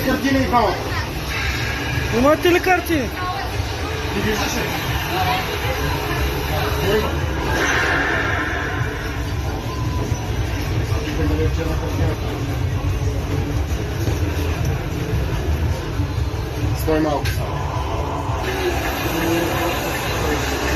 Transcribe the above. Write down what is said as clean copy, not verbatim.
картини и двамата. Имате ли картини? Ти виждаш ли? Има. Стой малко само.